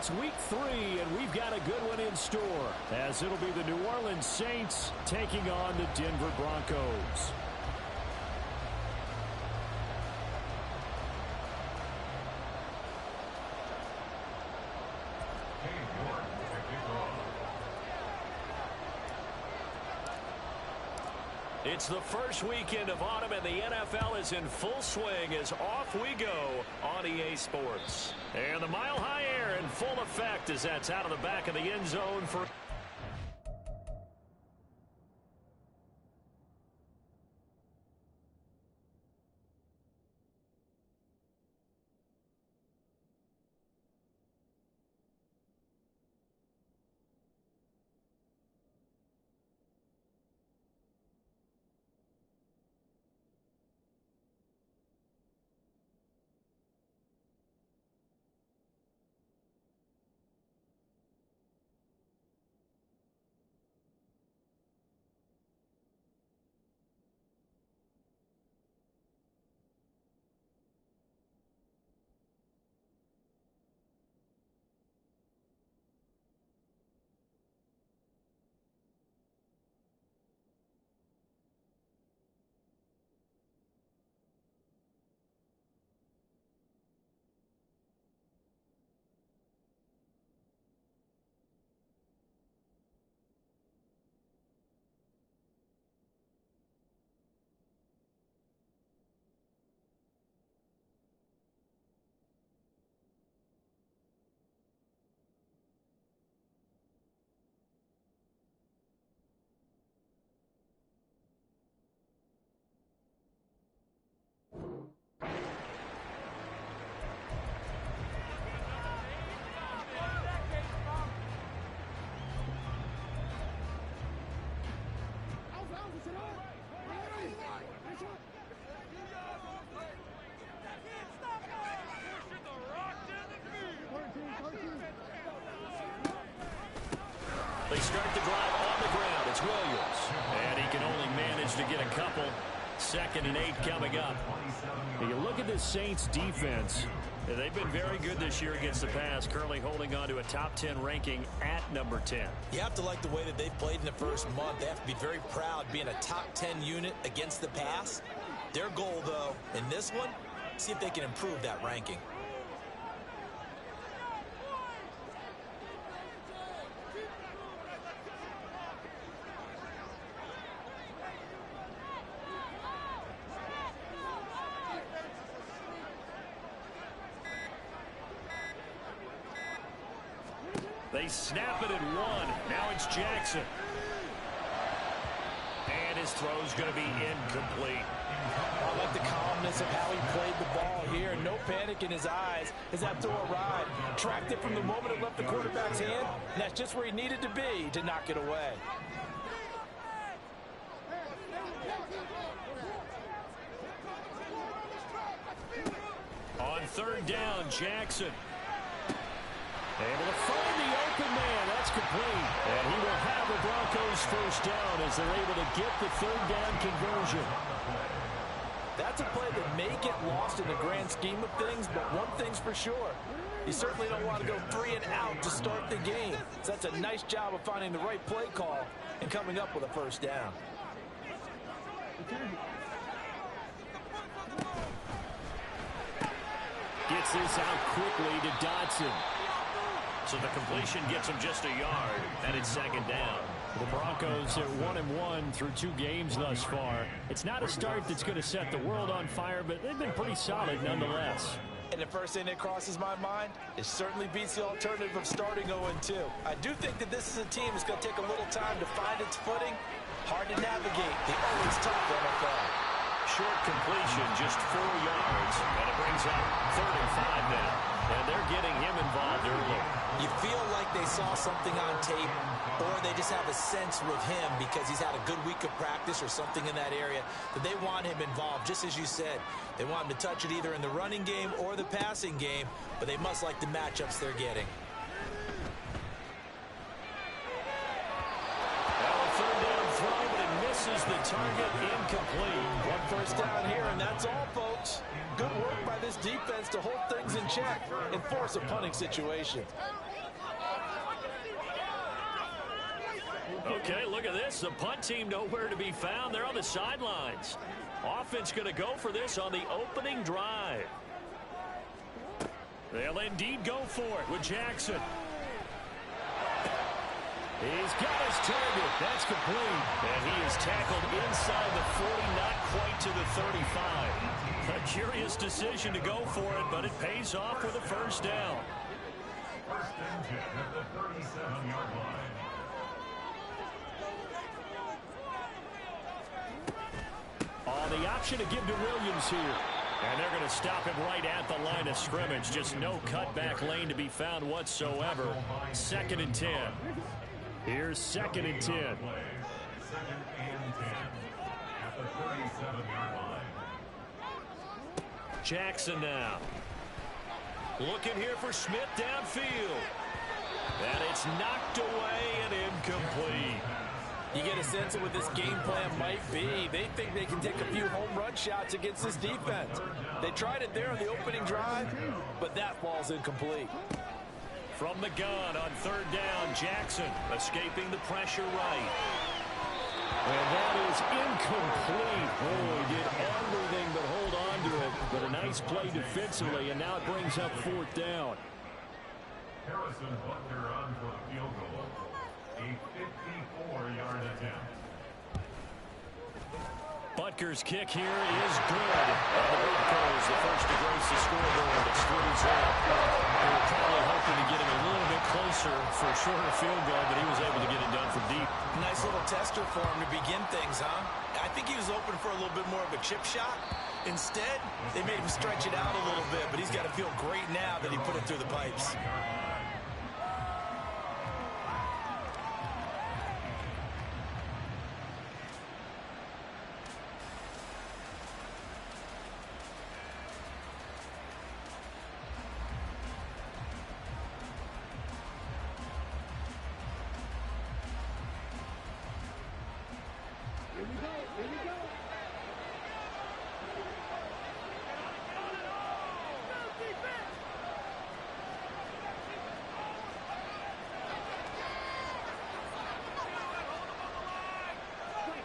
It's week 3, and we've got a good one in store, as it'll be the New Orleans Saints taking on the Denver Broncos. It's the first weekend of autumn, and the NFL is in full swing as off we go on EA Sports. And the mile-high air in full effect as that's out of the back of the end zone for... They start the drive on the ground. It's Williams. And he can only manage to get a couple. 2nd and 8 coming up. You look at this Saints defense. They've been very good this year against the pass, currently holding on to a top 10 ranking at number 10. You have to like the way that they've played in the first month. They have to be very proud being a top 10 unit against the pass. Their goal, though, in this one, see if they can improve that ranking. They snap it at 1. Now it's Jackson. And his throw's going to be incomplete. I like the calmness of how he played the ball here. No panic in his eyes as that throw arrived. Tracked it from the moment it left the quarterback's hand. And that's just where he needed to be to knock it away. On 3rd down, Jackson. Able to find the open man. That's complete. And he will have the Broncos first down as they're able to get the 3rd down conversion. That's a play that may get lost in the grand scheme of things, but one thing's for sure. You certainly don't want to go 3 and out to start the game. So that's a nice job of finding the right play call and coming up with a first down. Gets this out quickly to Dotson. So the completion gets him just a yard, and it's 2nd down. The Broncos are 1-1 through 2 games thus far. It's not a start that's going to set the world on fire, but they've been pretty solid nonetheless. And the first thing that crosses my mind, it certainly beats the alternative of starting 0-2. I do think that this is a team that's going to take a little time to find its footing. Hard to navigate the always tough NFL. Short completion, just 4 yards, and it brings up 3rd and 5 now. And they're getting him involved early. You feel like they saw something on tape, or they just have a sense with him because he's had a good week of practice or something in that area that they want him involved, just as you said. They want him to touch it either in the running game or the passing game, but they must like the matchups they're getting. Misses the target, incomplete. 1 first down here, and that's all, folks. Good work by this defense to hold things in check and force a punting situation. Okay, look at this. The punt team nowhere to be found. They're on the sidelines. Offense going to go for this on the opening drive. They'll indeed go for it with Jackson. He's got his target. That's complete. And he is tackled inside the 40, not quite to the 35. A curious decision to go for it, but it pays off with a first down. First and 10 at the 37-yard line. The option to give to Williams here. And they're going to stop him right at the line of scrimmage. Just no cutback lane to be found whatsoever. 2nd and 10. Here's 2nd and 10. Second and 10 at the 37-yard line. Jackson now. Looking here for Smith downfield. And it's knocked away and incomplete. You get a sense of what this game plan might be. They think they can take a few home run shots against this defense. They tried it there on the opening drive, but that ball's incomplete. From the gun on 3rd down, Jackson escaping the pressure right. And that is incomplete. Oh, he did everything but hold on to it. But a nice play defensively, and now it brings up 4th down. Harrison Butker on for the field goal. A 54-yard attempt. Butker's kick here is good. And the Broncos, the first to grace the scoreboard. It's 3-0. They were probably hoping to get him a little bit closer for a shorter field goal, but he was able to get it done from deep. Nice little tester for him to begin things, huh? I think he was open for a little bit more of a chip shot. Instead, they made him stretch it out a little bit, but he's got to feel great now that he put it through the pipes.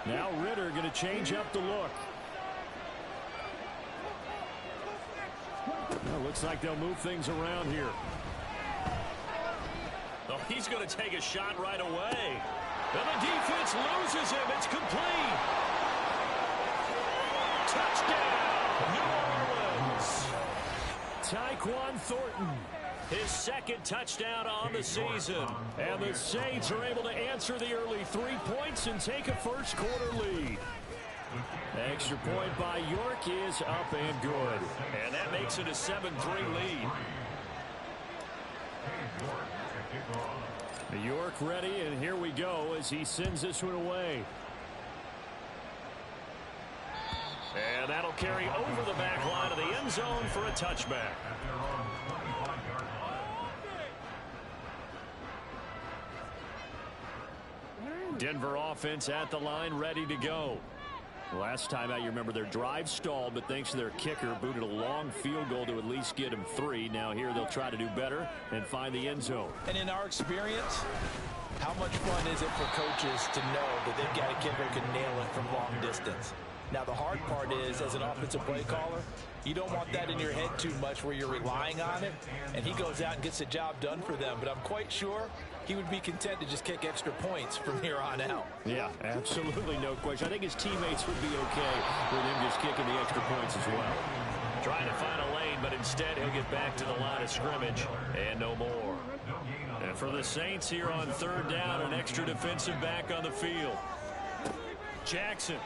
Now Ritter going to change up the look. Well, looks like they'll move things around here. Oh, he's going to take a shot right away. And the defense loses him. It's complete. Touchdown, New Orleans. Tyquan Thornton. His 2nd touchdown on the season. And the Saints are able to answer the early 3 points and take a first-quarter lead. Extra point by York is up and good. And that makes it a 7-3 lead. York ready, and here we go as he sends this one away. And that'll carry over the back line of the end zone for a touchback. Denver offense at the line, ready to go. Last time out, you remember their drive stalled, but thanks to their kicker, booted a long field goal to at least get them 3. Now here they'll try to do better and find the end zone. And in our experience, how much fun is it for coaches to know that they've got a kicker who can nail it from long distance? Now, the hard part is, as an offensive play caller, you don't want that in your head too much where you're relying on it, and he goes out and gets the job done for them. But I'm quite sure he would be content to just kick extra points from here on out. Yeah, absolutely no question. I think his teammates would be okay with him just kicking the extra points as well. Trying to find a lane, but instead he'll get back to the line of scrimmage and no more. And for the Saints here on 3rd down, an extra defensive back on the field. Jackson.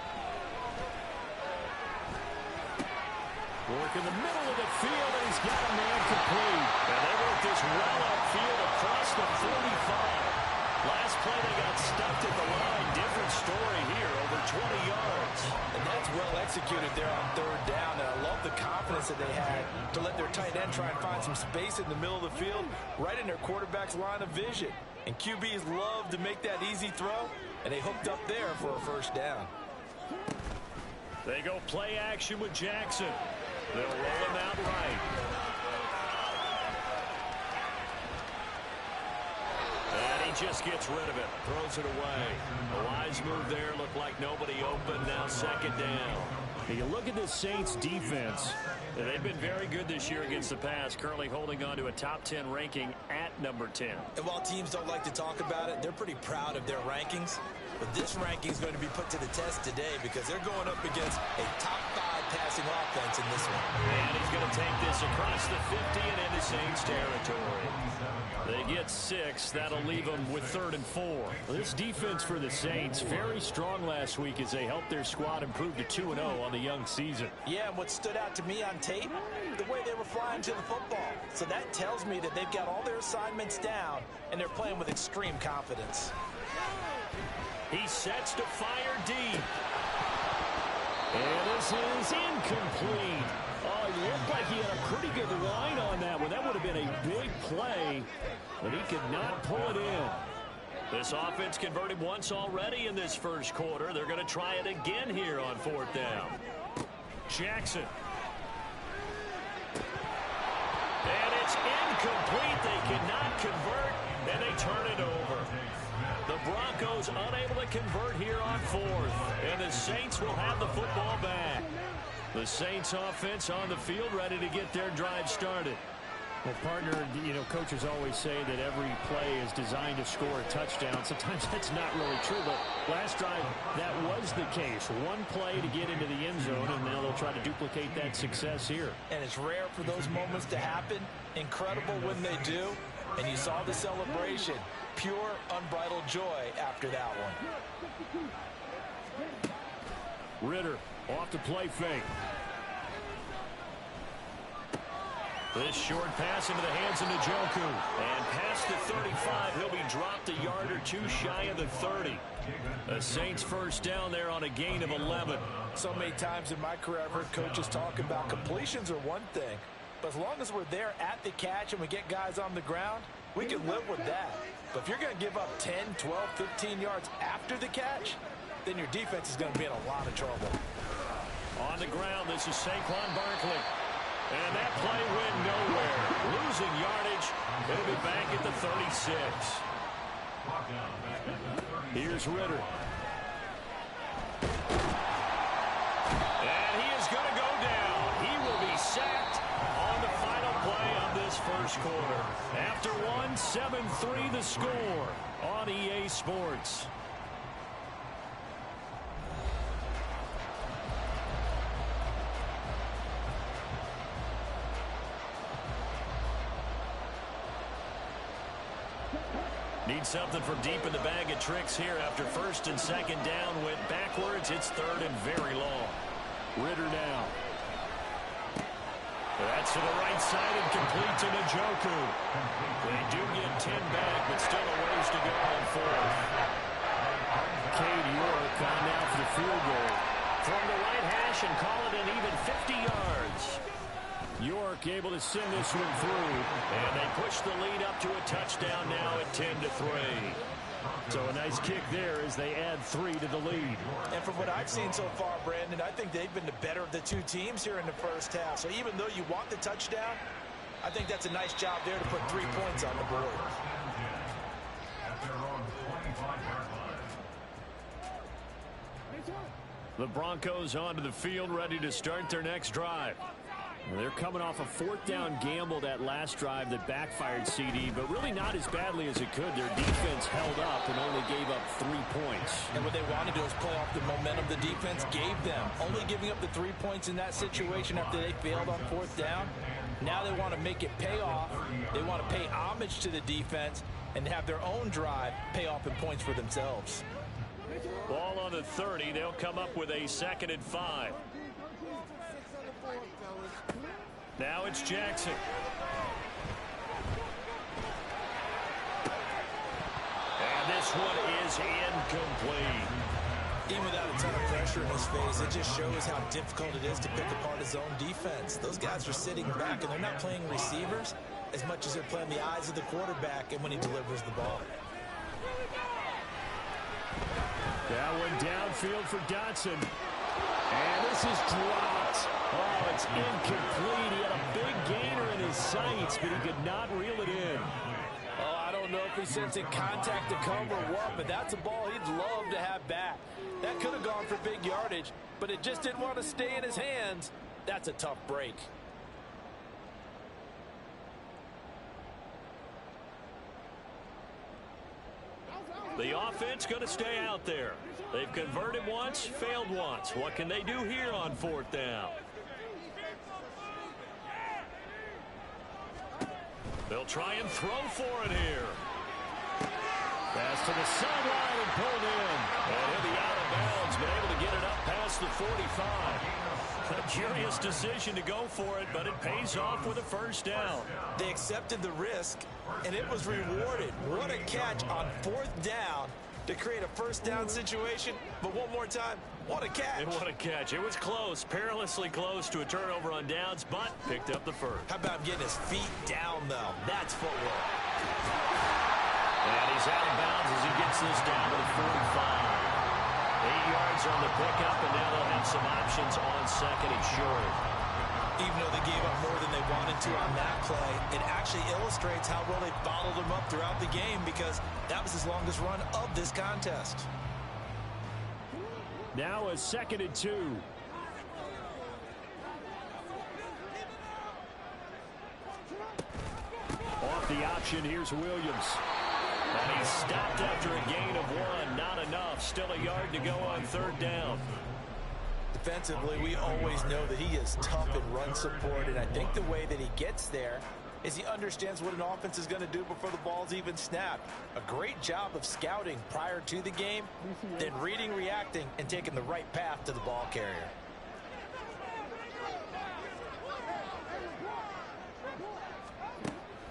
Work in the middle of the field, and he's got a man complete. And they work this well upfield across the 45. Last play, they got stuffed at the line. Different story here, over 20 yards. And that's well executed there on 3rd down. And I love the confidence that they had to let their tight end try and find some space in the middle of the field, right in their quarterback's line of vision. And QBs love to make that easy throw, and they hooked up there for a first down. They go play action with Jackson. They'll roll him out right. And he just gets rid of it. Throws it away. A wise move there. Looked like nobody open. Now second down. You look at this Saints defense. They've been very good this year against the pass, currently holding on to a top 10 ranking at number 10. And while teams don't like to talk about it, they're pretty proud of their rankings. But this ranking is going to be put to the test today because they're going up against a top 5 passing offense in this one. And he's going to take this across the 50 and into Saints territory. They get 6. That'll leave them with 3rd and 4. This defense for the Saints, very strong last week as they helped their squad improve to 2-0 on the young season. Yeah, and what stood out to me on tape, the way they were flying to the football. So that tells me that they've got all their assignments down, and they're playing with extreme confidence. He sets to fire deep. And this is incomplete. Oh, he looked like he had a pretty good line on that one. That would have been a big play, but he could not pull it in. This offense converted once already in this first quarter. They're going to try it again here on 4th down. Jackson. And it's incomplete. They cannot convert, and they turn it over. The Broncos unable to convert here on 4th, and the Saints will have the football back. The Saints offense on the field ready to get their drive started. Well, partner, coaches always say that every play is designed to score a touchdown. Sometimes that's not really true, but last drive, that was the case. One play to get into the end zone, and now they'll try to duplicate that success here. And it's rare for those moments to happen. Incredible when they do. And you saw the celebration. Pure, unbridled joy after that one. Ritter off the play fake. This short pass into the hands of Njoku. And past the 35, he'll be dropped a yard or 2 shy of the 30. The Saints first down there on a gain of 11. So many times in my career I've heard coaches talk about completions are one thing. But as long as we're there at the catch and we get guys on the ground, we can live with that. But if you're going to give up 10, 12, 15 yards after the catch, then your defense is going to be in a lot of trouble. On the ground, this is Saquon Barkley. And that play went nowhere. Losing yardage. It'll be back at the 36. Here's Ritter. And he is going to go down. He will be sacked on the final play of this first quarter. After 7-3 the score on EA Sports. Need something from deep in the bag of tricks here after 1st and 2nd down went backwards. It's 3rd and very long. Ritter now. That's to the right side and complete to Njoku. They do get 10 back, but still a ways to go on 4th. Cade York on now for the field goal. From the right hash and call it an even 50 yards. York able to send this one through, and they push the lead up to a touchdown now at 10-3. So a nice kick there as they add 3 to the lead. And from what I've seen so far, Brandon, I think they've been the better of the two teams here in the first half. So even though you want the touchdown, I think that's a nice job there to put 3 points on the board. The Broncos onto the field ready to start their next drive. They're coming off a 4th down gamble that last drive that backfired CD, but really not as badly as it could. Their defense held up and only gave up 3 points. And what they want to do is play off the momentum the defense gave them. Only giving up the 3 points in that situation after they failed on 4th down. Now they want to make it pay off. They want to pay homage to the defense and have their own drive pay off in points for themselves. Ball on the 30. They'll come up with a 2nd and 5. Now it's Jackson. And this one is incomplete. Even without a ton of pressure in his face, it just shows how difficult it is to pick apart his own defense. Those guys are sitting back, and they're not playing receivers as much as they're playing the eyes of the quarterback and when he delivers the ball. That one downfield for Dotson. And this is dropped. Oh, it's incomplete. He had a big gainer in his sights, but he could not reel it in. Oh, I don't don't know if he's sensing contact to come or what, but that's a ball he'd love to have back. That could have gone for big yardage, but it just didn't want to stay in his hands. That's a tough break. The offense going to stay out there. They've converted once, failed once. What can they do here on 4th down? They'll try and throw for it here. Pass to the sideline and pulled in. And he'll be out of bounds, but able to get it up past the 45. A curious decision to go for it, but it pays off with a 1st down. They accepted the risk, and it was rewarded. What a catch on 4th down to create a 1st down situation. But one more time, what a catch. And what a catch. It was close, perilously close to a turnover on downs, but picked up the 1st. How about getting his feet down, though? That's footwork. And he's out of bounds as he gets this down to the 45. 8 yards on the pickup, and now they'll have some options on 2nd and short. Even though they gave up more than they wanted to on that play, it actually illustrates how well they bottled him up throughout the game, because that was his longest run of this contest. Now a 2nd and 2. Off the option, here's Williams. And he's stopped after a gain of 1. Not enough. Still a yard to go on 3rd down. Defensively, we always know that he is tough in run support, and I think the way that he gets there is he understands what an offense is going to do before the ball's even snapped. A great job of scouting prior to the game, then reading, reacting, and taking the right path to the ball carrier.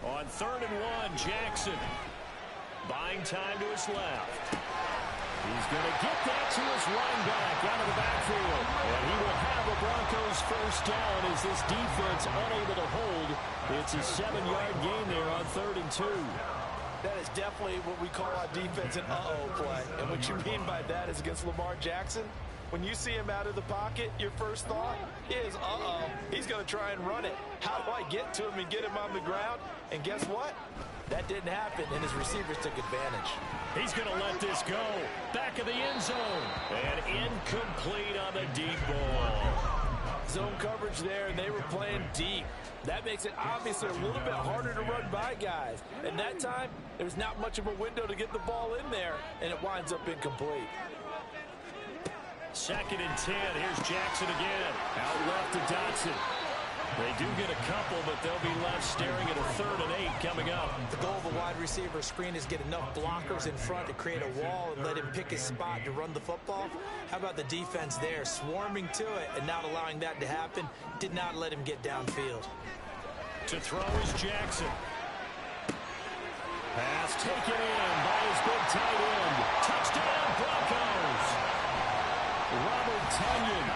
On 3rd and 1, Jackson. Buying time to his left. He's going to get that to his running back out of the backfield. And he will have a Broncos 1st down as this defense unable to hold. It's a 7-yard gain there on 3rd and 2. That is definitely what we call our defense an uh-oh play. And what you mean by that is against Lamar Jackson, when you see him out of the pocket, your first thought is, uh-oh, he's going to try and run it. How do I get to him and get him on the ground? And guess what? That didn't happen, and his receivers took advantage. He's going to let this go. Back of the end zone. And incomplete on the deep ball. Zone coverage there, and they were playing deep. That makes it obviously a little bit harder to run by guys. And that time, there's not much of a window to get the ball in there, and it winds up incomplete. 2nd and 10. Here's Jackson again. Out left to Dotson. They do get a couple, but they'll be left staring at a 3rd and 8 coming up. The goal of a wide receiver screen is get enough blockers in front to create a wall and let him pick his spot to run the football. How about the defense there, swarming to it and not allowing that to happen? Did not let him get downfield. To throw is Jackson. Pass taken in by his big tight end. Touchdown, Broncos. Robert Tonyan.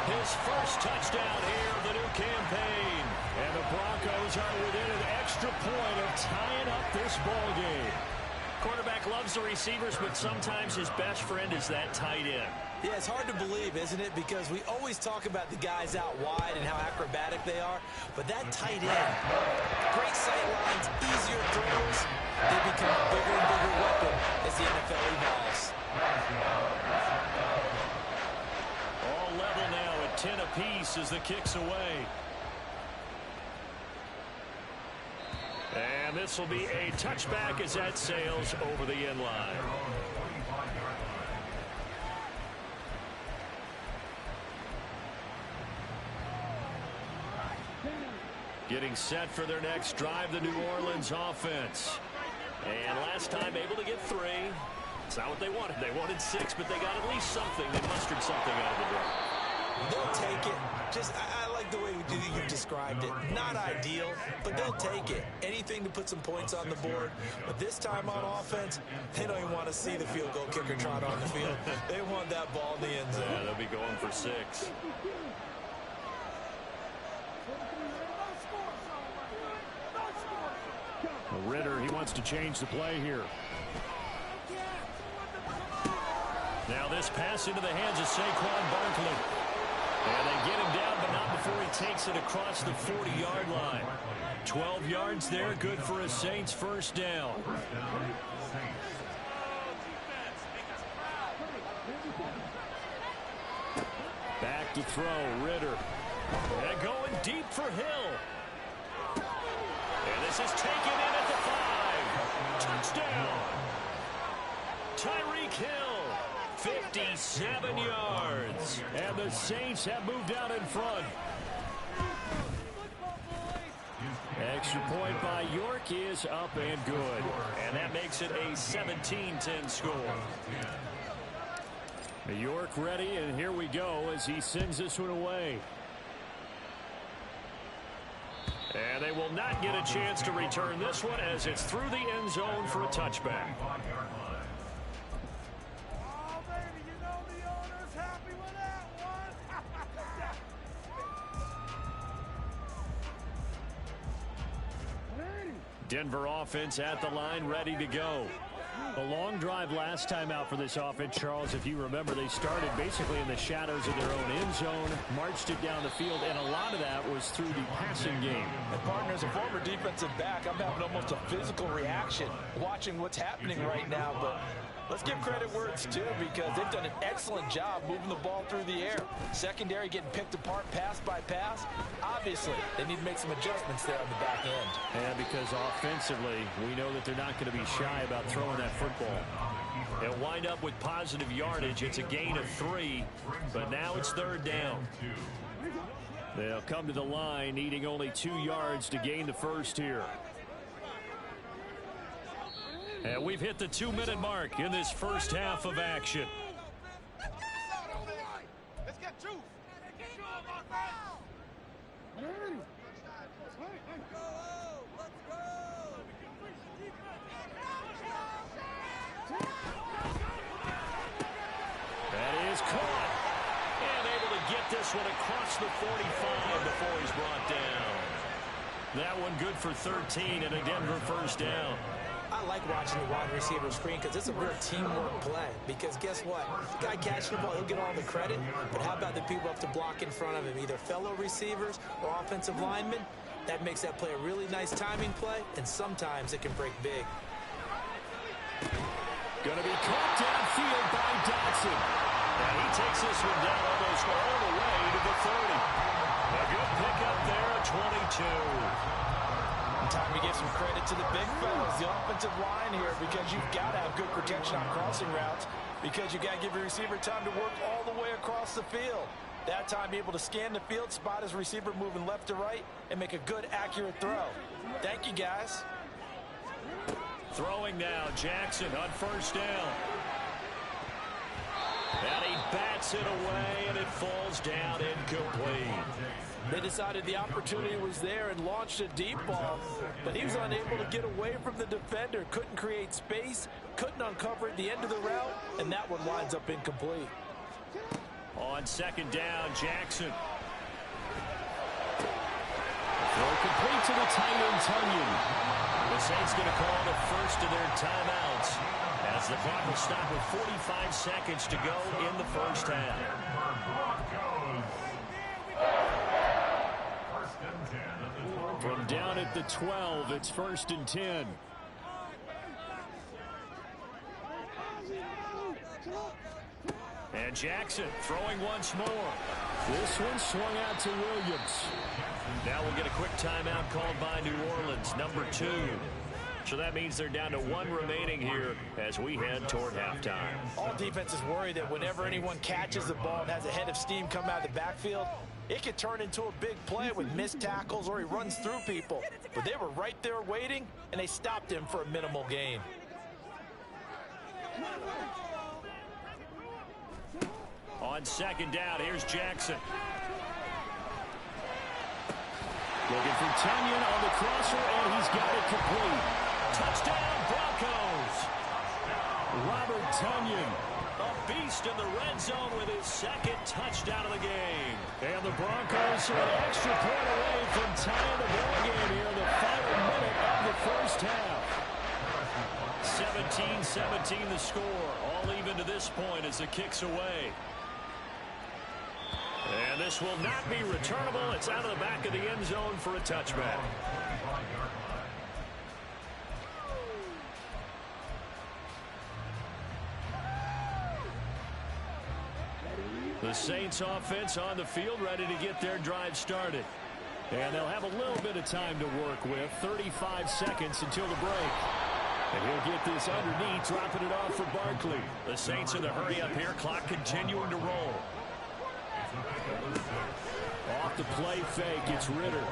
His first touchdown here of the new campaign. And the Broncos are within an extra point of tying up this ball game. Quarterback loves the receivers, but sometimes his best friend is that tight end. Yeah, it's hard to believe, isn't it? Because we always talk about the guys out wide and how acrobatic they are. But that tight end, great sight lines, easier throws, they become a bigger and bigger weapon as the NFL evolves. All level now at 10 apiece as the kick's away. And this will be a touchback as that sails over the end line. Getting set for their next drive, the New Orleans offense. And last time able to get 3. It's not what they wanted. They wanted 6, but they got at least something. They mustered something out of the drive. They'll take it. I like the way you described it. Not ideal, but they'll take it. Anything to put some points on the board. But this time on offense, they don't even want to see the field goal kicker trot on the field. They want that ball in the end zone. Yeah, they'll be going for 6. Ritter, he wants to change the play here. Now this pass into the hands of Saquon Barkley. And they get him down, but not before he takes it across the 40-yard line. 12 yards there, good for a Saints first down. throw. Ritter. And going deep for Hill. And this is taken in at the 5. Touchdown. Tyreek Hill, 57 yards. And the Saints have moved out in front. Extra point by York is up and good. And that makes it a 17-10 score. York ready, and here we go as he sends this one away. And they will not get a chance to return this one as it's through the end zone for a touchback. Denver offense at the line, ready to go. A long drive last time out for this offense, Charles. If you remember, they started basically in the shadows of their own end zone, marched it down the field, and a lot of that was through the passing game. And partner, as a former defensive back, I'm having almost a physical reaction watching what's happening right now. But let's give credit where it's due, because they've done an excellent job moving the ball through the air. Secondary getting picked apart pass by pass. Obviously, they need to make some adjustments there on the back end. And because offensively, we know that they're not going to be shy about throwing that football. They'll wind up with positive yardage. It's a gain of 3, but now it's 3rd down. They'll come to the line, needing only 2 yards to gain the first here. And we've hit the 2-minute mark in this first half of action. Let's get juice. That is caught. And able to get this one across the 45 before he's brought down. That one good for 13 and a Denver first down. I like watching the wide receiver screen because it's a real teamwork play. Because guess what? The guy catching the ball, he'll get all the credit. But how about the people up to block in front of him, either fellow receivers or offensive linemen? That makes that play a really nice timing play, and sometimes it can break big. Going to be caught downfield by Dotson. And he takes this one down almost all the way to the 30. A good pickup there at 22. Time to give some credit to the big fellas, the offensive line here, because you've got to have good protection on crossing routes, because you've got to give your receiver time to work all the way across the field. That time, be able to scan the field, spot his receiver moving left to right, and make a good, accurate throw. Thank you, guys. Throwing now, Jackson on first down. And he bats it away, and it falls down incomplete. They decided the opportunity was there and launched a deep ball, but he was unable to get away from the defender, couldn't create space, couldn't uncover at the end of the route, and that one winds up incomplete. On second down, Jackson. Throw complete to the tight end, Tunyon. The Saints going to call the first of their timeouts as the clock will stop with 45 seconds to go in the first half. From down at the 12, it's 1st and 10. And Jackson throwing once more. This one swung out to Williams. Now we'll get a quick timeout called by New Orleans, number 2. So that means they're down to 1 remaining here as we head toward halftime. All defenses worry that whenever anyone catches the ball and has a head of steam come out of the backfield, it could turn into a big play with missed tackles or he runs through people. But they were right there waiting, and they stopped him for a minimal gain. On second down, here's Jackson. Looking for Tunyon on the crosser, and he's got it complete. Touchdown, Broncos. Robert Tunyon. A beast in the red zone with his second touchdown of the game. And the Broncos are an extra point away from tying the ball game here in the final minute of the first half. 17-17 the score. All even to this point as the kick's away. And this will not be returnable. It's out of the back of the end zone for a touchback. The Saints offense on the field, ready to get their drive started. And they'll have a little bit of time to work with. 35 seconds until the break. And he'll get this underneath, dropping it off for Barkley. The Saints in the hurry up here. Clock continuing to roll. Off the play fake, it's Ritter.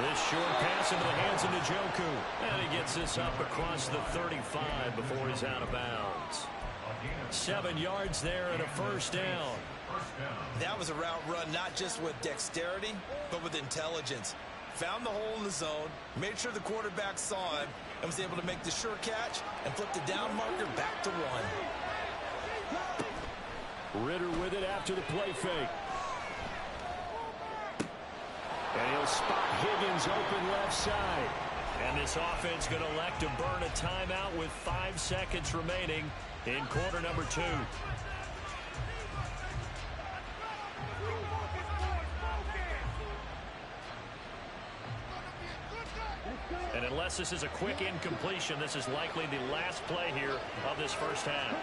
This short pass into the hands of Njoku. And he gets this up across the 35 before he's out of bounds. 7 yards there and a first down. That was a route run not just with dexterity, but with intelligence. Found the hole in the zone, made sure the quarterback saw him, and was able to make the sure catch and flip the down marker back to 1. Ritter with it after the play fake. And he'll spot Higgins open left side. And this offense going to elect to burn a timeout with 5 seconds remaining in quarter number 2. And unless this is a quick incompletion, this is likely the last play here of this first half.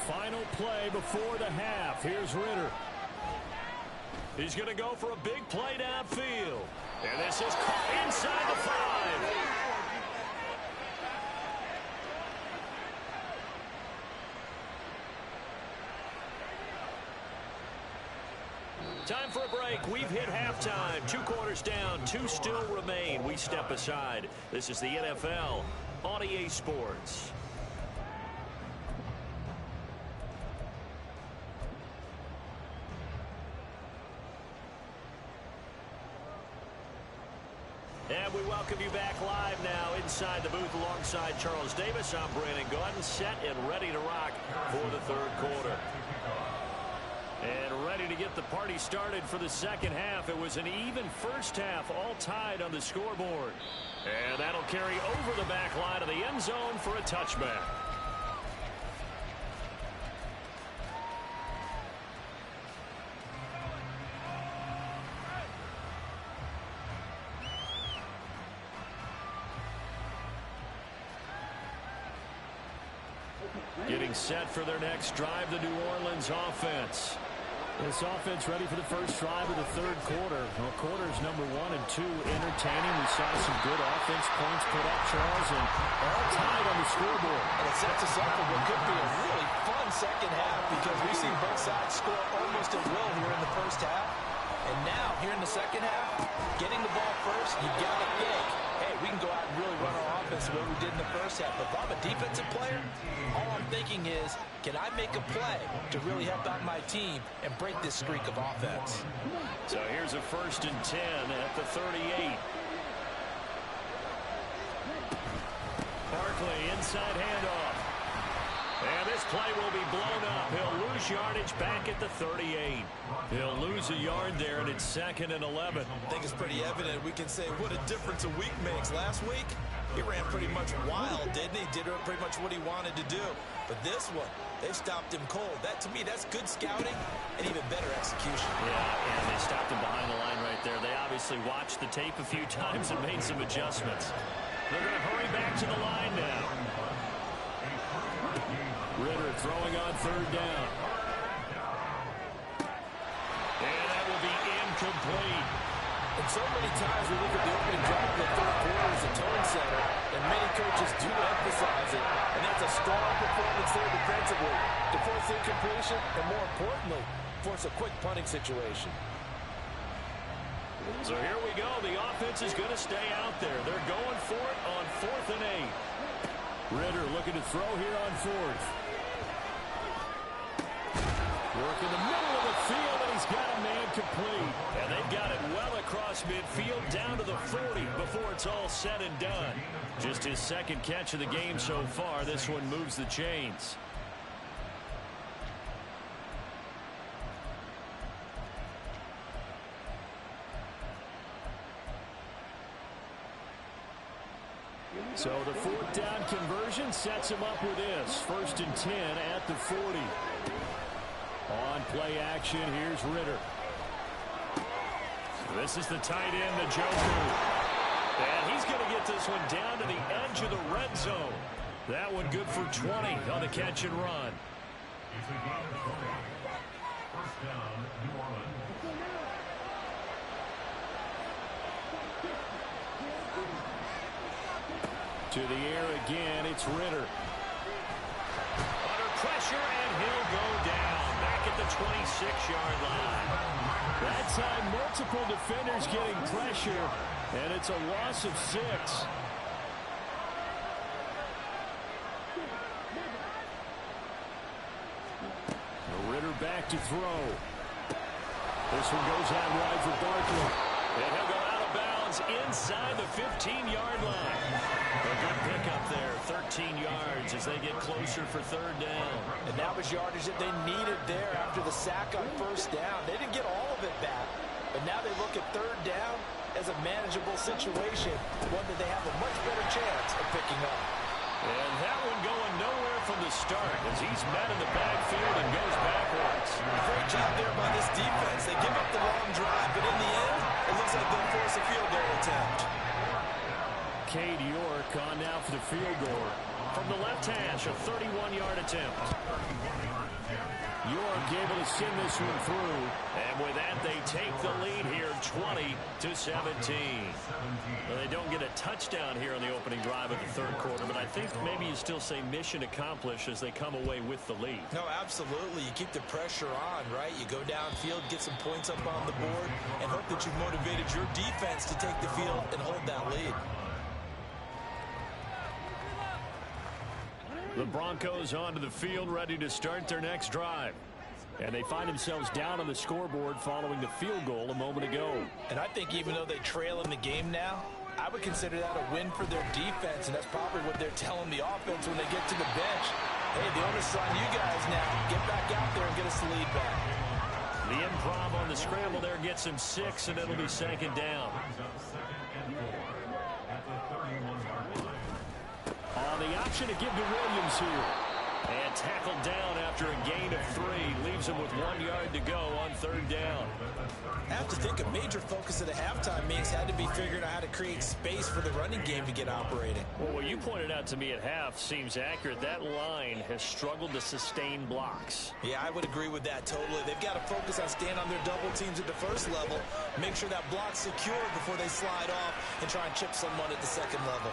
Final play before the half. Here's Ritter. He's going to go for a big play downfield. And this is caught inside the 5. Time for a break. We've hit halftime. 2 quarters down. 2 still remain. We step aside. This is the NFL on EA Sports. And we welcome you back live now inside the booth alongside Charles Davis. I'm Brandon Gaudin, set and ready to rock for the 3rd quarter. And ready to get the party started for the second half. It was an even first half, all tied on the scoreboard. And that'll carry over the back line of the end zone for a touchback. Getting set for their next drive, the New Orleans offense. This offense ready for the first drive of the 3rd quarter. Well, quarters number 1 and 2 entertaining. We saw some good offense points put up, Charles, and all tied on the scoreboard. And it sets us up for what could be a really fun second half because we've seen both sides score almost at will here in the first half. And now, here in the second half, getting the ball first, you got to think, hey, we can go out and really run our offense the way we did in the first half. But if I'm a defensive player, all I'm thinking is, can I make a play to really help out my team and break this streak of offense? So here's a 1st and 10 at the 38. Barkley, inside handoff. And this play will be blown up. He'll lose yardage back at the 38. He'll lose a yard there, and it's 2nd and 11. I think it's pretty evident. We can say what a difference a week makes. Last week, he ran pretty much wild, didn't he? Did pretty much what he wanted to do. But this one, they stopped him cold. That, to me, that's good scouting and even better execution. Yeah, and they stopped him behind the line right there. They obviously watched the tape a few times and made some adjustments. They're going to hurry back to the line now. Ritter throwing on 3rd down. And that will be incomplete. And so many times we look at the opening drive of the 3rd quarter as a tone setter, and many coaches do emphasize it. And that's a strong performance there defensively to force incompletion and, more importantly, force a quick punting situation. So here we go. The offense is going to stay out there. They're going for it on 4th and 8. Ritter looking to throw here on 4th. Work in the middle of the field, and he's got a man complete. And they've got it well across midfield down to the 40 before it's all said and done. Just his 2nd catch of the game so far. This one moves the chains. So the 4th down conversion sets him up with this. 1st and 10 at the 40. On play action, here's Ritter. This is the tight end, Njoku. And he's going to get this one down to the edge of the red zone. That one good for 20 on the catch and run. It's a gain of 20. First down, New Orleans. To the air again, it's Ritter. Under pressure, and he'll go down. Back at the 26-yard line. That time, multiple defenders getting pressure, and it's a loss of 6. Ritter back to throw. This one goes out wide for Barkley. And he'll go out of bounds inside the 15-yard line. A good pickup there, 13 yards as they get closer for third down. And that was yardage that they needed there after the sack on first down. They didn't get all of it back, but now they look at third down as a manageable situation, one that they have a much better chance of picking up. And that one going nowhere from the start as he's met in the backfield and goes backwards. Great job there by this defense. They give up the long drive, but in the end, it looks like they'll force a field goal attempt. Cade York on now for the field goal. From the left hash, a 31-yard attempt. York able to send this one through. And with that, they take the lead here, 20-17. Well, they don't get a touchdown here on the opening drive of the third quarter, but I think maybe you still say mission accomplished as they come away with the lead. No, absolutely. You keep the pressure on, right? You go downfield, get some points up on the board, and hope that you've motivated your defense to take the field and hold that lead. The Broncos onto the field, ready to start their next drive. And they find themselves down on the scoreboard following the field goal a moment ago. And I think even though they trail in the game now, I would consider that a win for their defense, and that's probably what they're telling the offense when they get to the bench. Hey, the onus is on you guys now. Get back out there and get us the lead back. The improv on the scramble there gets him 6, and it'll be second down. On the option to give to Williams here. And tackled down after a gain of 3. Leaves him with 1 yard to go on third down. I have to think a major focus of the halftime meetings had to be figuring out how to create space for the running game to get operating. Well, what you pointed out to me at half seems accurate. That line has struggled to sustain blocks. Yeah, I would agree with that totally. They've got to focus on staying on their double teams at the first level, make sure that block's secure before they slide off and try and chip someone at the second level.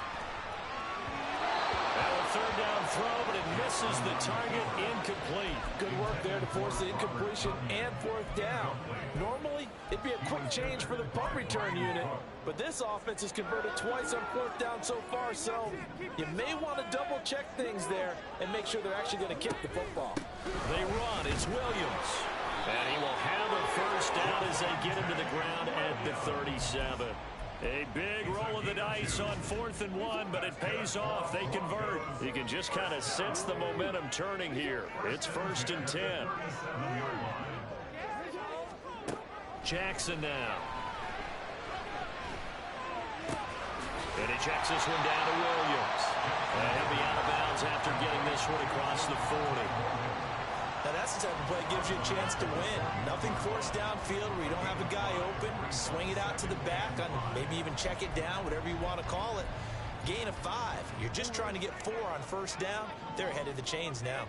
Third down throw, but it misses the target. Incomplete. Good work there to force the incompletion and fourth down. Normally, it'd be a quick change for the punt return unit, but this offense has converted twice on fourth down so far, so you may want to double check things there and make sure they're actually going to kick the football. They run. It's Williams. And he will have a first down as they get him to the ground at the 37. A big roll of the dice on 4th and 1, but it pays off. They convert. You can just kind of sense the momentum turning here. It's 1st and 10. Jackson now. And he checks this one down to Williams. And he'll be out of bounds after getting this one across the 40. Now that's the type of play that gives you a chance to win. Nothing forced downfield where you don't have a guy open. Swing it out to the back, on maybe even check it down, whatever you want to call it. Gain of 5. You're just trying to get 4 on first down. They're ahead of the chains now.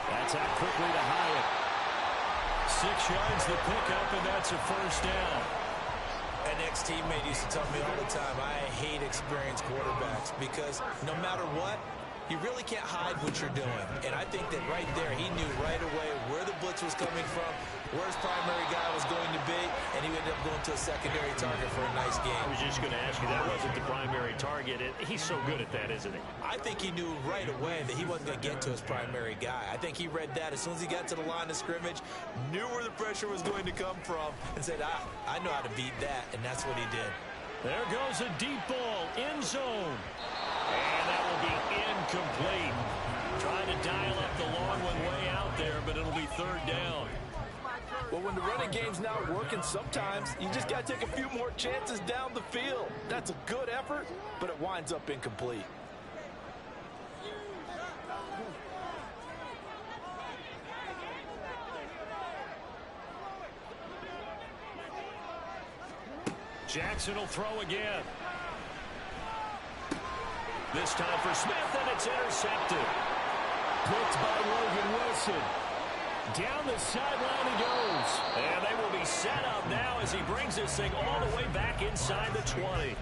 That's out quickly to Hyatt. 6 yards the pickup, and that's a first down. An ex-teammate used to tell me all the time, I hate experienced quarterbacks because no matter what, you really can't hide what you're doing. And I think that right there, he knew right away where the blitz was coming from, where his primary guy was going to be, and he ended up going to a secondary target for a nice game. I was just going to ask you, that wasn't the primary target. He's so good at that, isn't he? I think he knew right away that he wasn't going to get to his primary guy. I think he read that as soon as he got to the line of scrimmage, knew where the pressure was going to come from, and said, I know how to beat that, and that's what he did. There goes a deep ball, end zone. And that will be incomplete. Trying to dial up the long one way out there, but it'll be third down. Well, when the running game's not working, sometimes you just got to take a few more chances down the field. That's a good effort, but it winds up incomplete. Jackson will throw again. This time for Smith, and it's intercepted. Picked by Logan Wilson. Down the sideline he goes. And they will be set up now as he brings this thing all the way back inside the 20.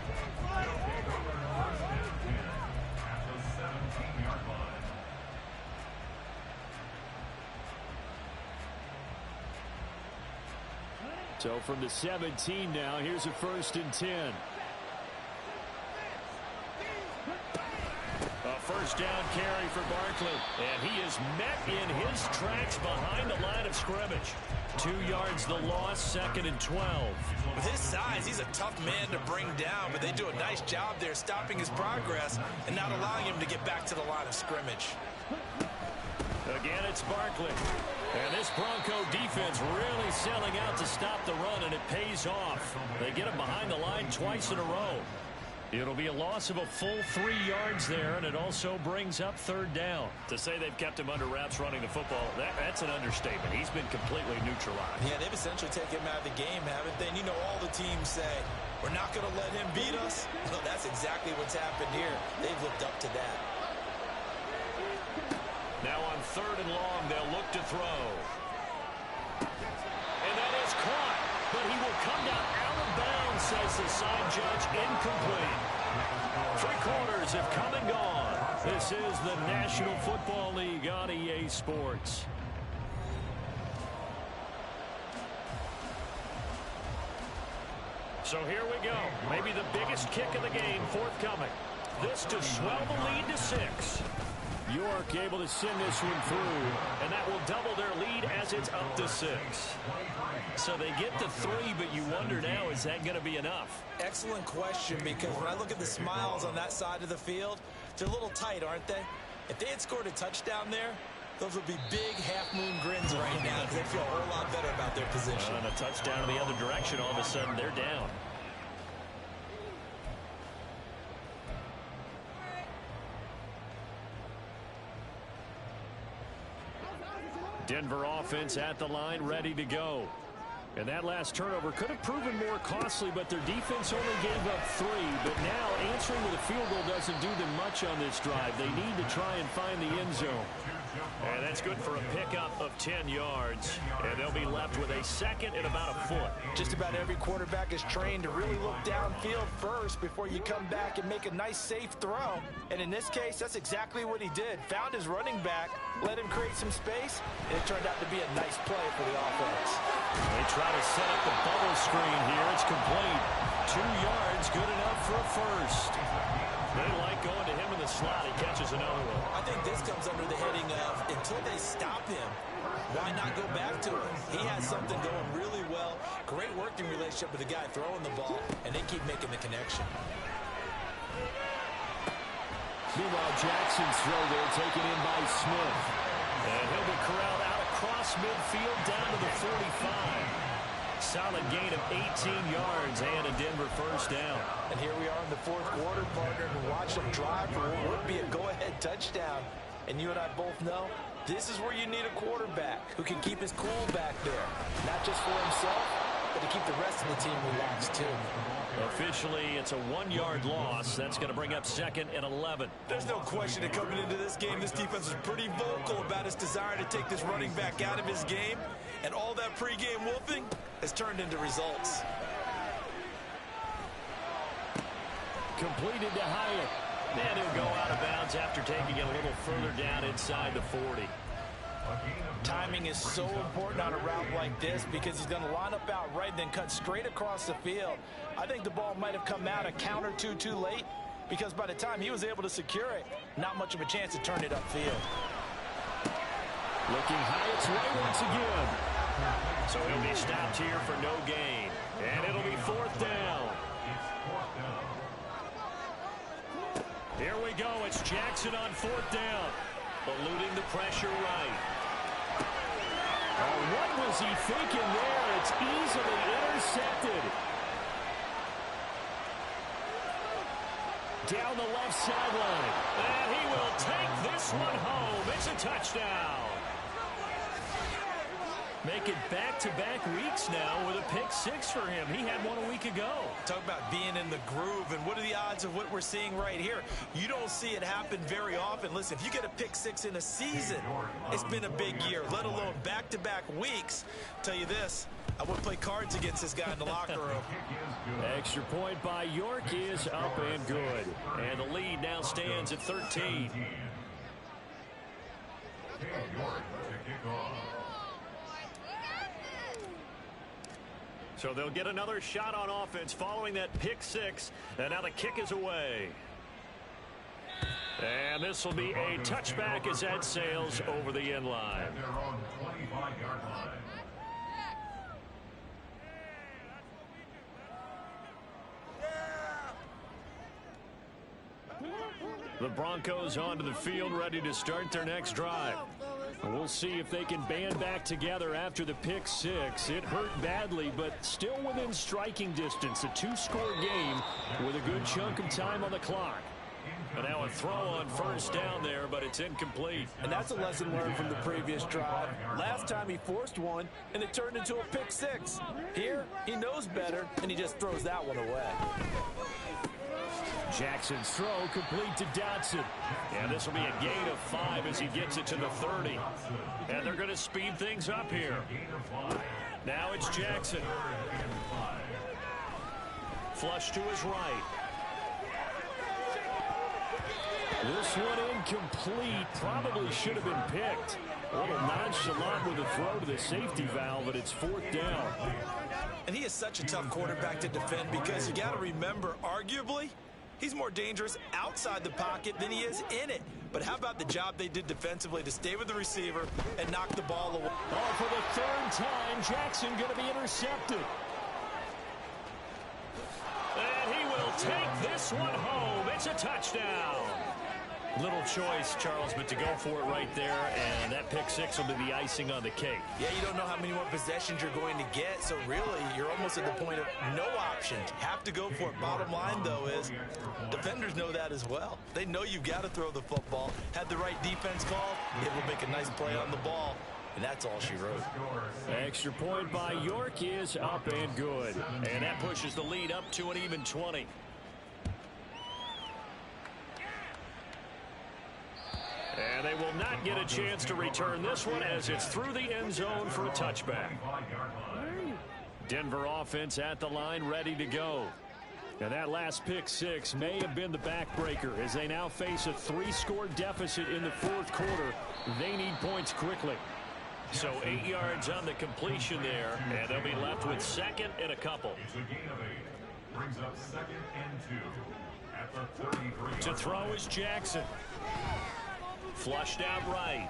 So from the 17 now, here's a 1st and 10. A first down carry for Barkley. And he is met in his tracks behind the line of scrimmage. 2 yards the loss, 2nd and 12. With his size, he's a tough man to bring down, but they do a nice job there stopping his progress and not allowing him to get back to the line of scrimmage. Again, it's Barkley. And this Bronco defense really selling out to stop the run, and it pays off. They get him behind the line twice in a row. It'll be a loss of a full 3 yards there, and it also brings up 3rd down. To say they've kept him under wraps running the football, that's an understatement. He's been completely neutralized. Yeah, they've essentially taken him out of the game, haven't they? And you know all the teams say, we're not going to let him beat us. Well, that's exactly what's happened here. They've lived up to that. Now on 3rd and long, they'll look to throw. And that is caught, but he will come down out of bounds, says the side judge, incomplete. 3 quarters have come and gone. This is the National Football League on EA Sports. So here we go. Maybe the biggest kick of the game forthcoming. This to swell the lead to 6. York able to send this one through. And that will double their lead as it's up to 6. So they get to 3, but you wonder now, is that going to be enough? Excellent question, because when I look at the smiles on that side of the field, they're a little tight, aren't they? If they had scored a touchdown there, those would be big half-moon grins right now because they feel a whole lot better about their position. And a touchdown in the other direction, all of a sudden they're down. Denver offense at the line, ready to go. And that last turnover could have proven more costly, but their defense only gave up 3. But now answering with a field goal doesn't do them much on this drive. They need to try and find the end zone. And that's good for a pickup of 10 yards. And they'll be left with a 2nd and about a foot. Just about every quarterback is trained to really look downfield first before you come back and make a nice, safe throw. And in this case, that's exactly what he did. Found his running back, let him create some space, and it turned out to be a nice play for the offense. They try to set up the bubble screen here. It's complete. 2 yards, good enough for a first. They like going to him in the slot. He catches another one. I think this comes under the heading of, until they stop him, why not go back to it? He has something going really well. Great working relationship with the guy throwing the ball, and they keep making the connection. Meanwhile, Jackson's throw there taken in by Smith. And he'll be corralled out across midfield down to the 45. Solid gain of 18 yards and a Denver first down. And here we are in the 4th quarter, partner, and watch them drive for what would be a go-ahead touchdown. And you and I both know this is where you need a quarterback who can keep his cool back there. Not just for himself, but to keep the rest of the team relaxed, too. Officially, it's a 1-yard loss. That's going to bring up 2nd and 11. There's no question that coming into this game, this defense is pretty vocal about its desire to take this running back out of his game. And all that pregame wolfing has turned into results. Completed to Hyatt. And he'll go out of bounds after taking it a little further down inside the 40. Timing is so important on a route like this because he's going to line up out right and then cut straight across the field. I think the ball might have come out a count or two too late because by the time he was able to secure it, not much of a chance to turn it upfield. Looking Hyatt's way once again. So he'll be stopped here for no gain. And it'll be 4th down. Here we go. It's Jackson on 4th down. Eluding the pressure right. Oh, what was he thinking there? It's easily intercepted. Down the left sideline. And he will take this one home. It's a touchdown. Make it back-to-back weeks now with a pick 6 for him. He had one a week ago. Talk about being in in the groove. And what are the odds of what we're seeing right here? You don't see it happen very often. Listen, if you get a pick six in a season, it's been a big year, let alone back-to-back weeks. Tell you this, I wouldn't play cards against this guy in the locker room. Extra point by York is up and good. And the lead now stands at 13. So they'll get another shot on offense following that pick six. And now the kick is away. And this will be a touchback as that sails over the end line. The Broncos onto the field, ready to start their next drive. We'll see if they can band back together after the pick six. It hurt badly, but still within striking distance. A two-score game with a good chunk of time on the clock. And now a throw on first down there, but it's incomplete. And that's a lesson learned from the previous drive. Last time he forced one, and it turned into a pick six. Here, he knows better, and he just throws that one away. Jackson's throw complete to Dotson. And this will be a gain of 5 as he gets it to the 30. And they're going to speed things up here. Now it's Jackson. Flush to his right. This one incomplete. Probably should have been picked. A little nonchalant with a throw to the safety valve, but it's fourth down. And he is such a tough quarterback to defend because you got to remember, arguably, he's more dangerous outside the pocket than he is in it. But how about the job they did defensively to stay with the receiver and knock the ball away? Oh, for the third time, Jackson going to be intercepted. And he will take this one home. It's a touchdown. Little choice, Charles, but to go for it right there, and that pick six will be the icing on the cake. Yeah, you don't know how many more possessions you're going to get, so really, you're almost at the point of no option. Have to go for it. Bottom line, though, is defenders know that as well. They know you've got to throw the football. Had the right defense call, it will make a nice play on the ball, and that's all she wrote. Extra point by York is up and good, and that pushes the lead up to an even 20. And they will not get a chance to return this one as it's through the end zone for a touchback. Denver offense at the line, ready to go. And that last pick six may have been the backbreaker as they now face a 3-score deficit in the fourth quarter. They need points quickly. So 8 yards on the completion there, and they'll be left with second and a couple. It's a gain of 8. Brings up second and 2 at the 33. To throw is Jackson. Flushed out right.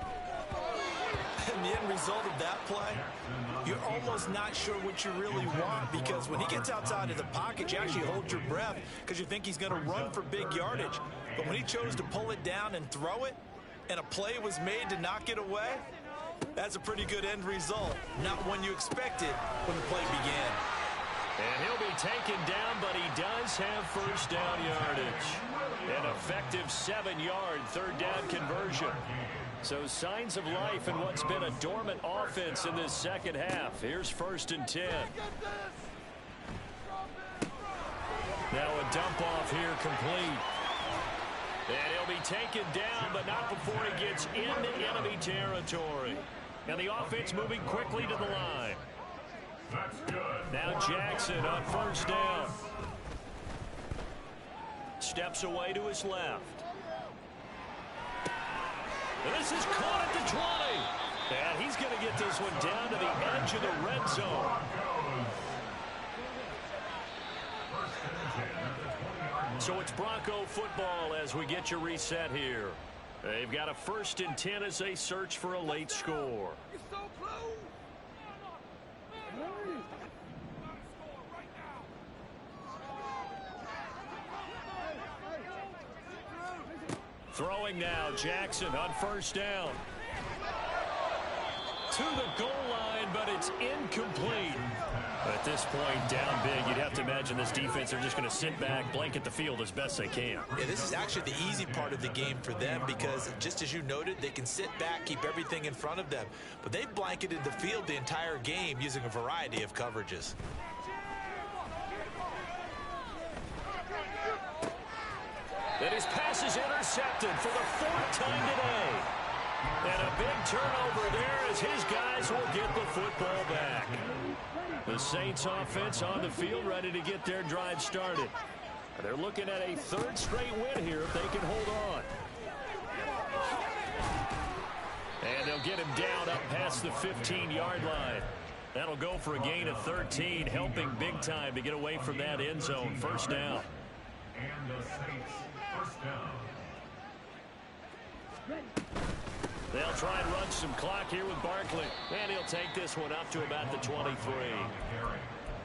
And the end result of that play, you're almost not sure what you really want because when he gets outside of the pocket, you actually hold your breath because you think he's going to run for big yardage. But when he chose to pull it down and throw it, and a play was made to knock it away, that's a pretty good end result. Not one you expected when the play began. And he'll be taken down, but he does have first down yardage. An effective 7-yard third down conversion. So signs of life in what's been a dormant offense in this second half. Here's first and 10. Now a dump off here complete. And he'll be taken down, but not before he gets into enemy territory. And the offense moving quickly to the line. That's good. Now Jackson on first down. Steps away to his left. And this is caught at the 20. And he's going to get this one down to the edge of the red zone. So it's Bronco football as we get your reset here. They've got a first and 10 as they search for a late score. Throwing now, Jackson on first down. To the goal line, but it's incomplete. At this point, down big, you'd have to imagine this defense are just going to sit back, blanket the field as best they can. Yeah, this is actually the easy part of the game for them because, just as you noted, they can sit back, keep everything in front of them. But they've blanketed the field the entire game using a variety of coverages. intercepted for the 4th time today. And a big turnover there as his guys will get the football back. The Saints offense on the field ready to get their drive started. They're looking at a 3rd straight win here if they can hold on. And they'll get him down up past the 15-yard line. That'll go for a gain of 13, helping big time to get away from that end zone. First down. And the Saints first down. They'll try and run some clock here with Barkley. And he'll take this one up to about the 23.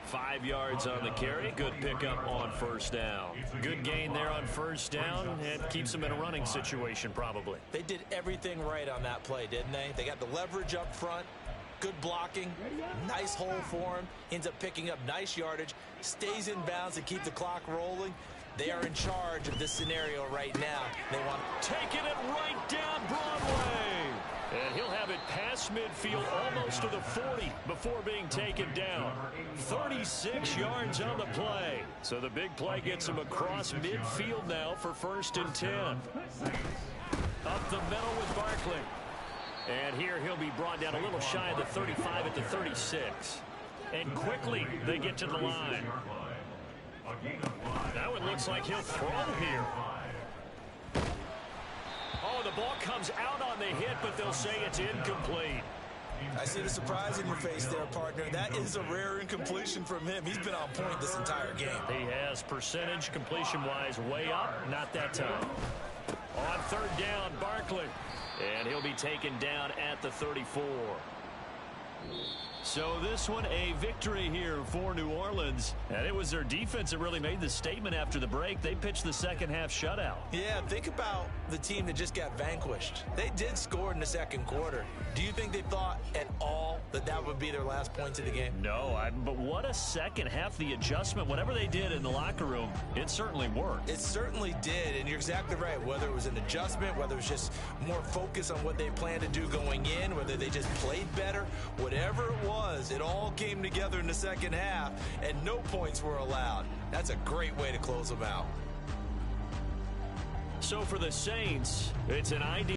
5 yards on the carry. Good pickup on first down. Good gain there on first down, and keeps them in a running situation probably. They did everything right on that play, didn't they? They got the leverage up front, good blocking, nice hole for him, ends up picking up nice yardage, stays in bounds to keep the clock rolling. They are in charge of this scenario right now. They want taking it right down Broadway. And he'll have it past midfield almost to the 40 before being taken down. 36 yards on the play. So the big play gets him across midfield now for 1st and 10. Up the middle with Barkley. And here he'll be brought down a little shy of the 35 at the 36. And quickly they get to the line. That one looks like he'll throw here. Oh, the ball comes out on the hit, but they'll say it's incomplete. I see the surprise in your face there, partner. That is a rare incompletion from him. He's been on point this entire game. He has percentage completion-wise way up. Not that time. On 3rd down, Barkley. And he'll be taken down at the 34. So this one a victory here for New Orleans. And it was their defense that really made the statement after the break. They pitched the second half shutout. Yeah, think about the team that just got vanquished. They did score in the 2nd quarter. Do you think they thought at all that that would be their last points of the game? No, but what a second half. The adjustment, whatever they did in the locker room, it certainly worked. It certainly did, and you're exactly right. Whether it was an adjustment, whether it was just more focus on what they planned to do going in, whether they just played better, whatever it was, it all came together in the second half, and no points were allowed. That's a great way to close them out. So for the Saints, it's an ideal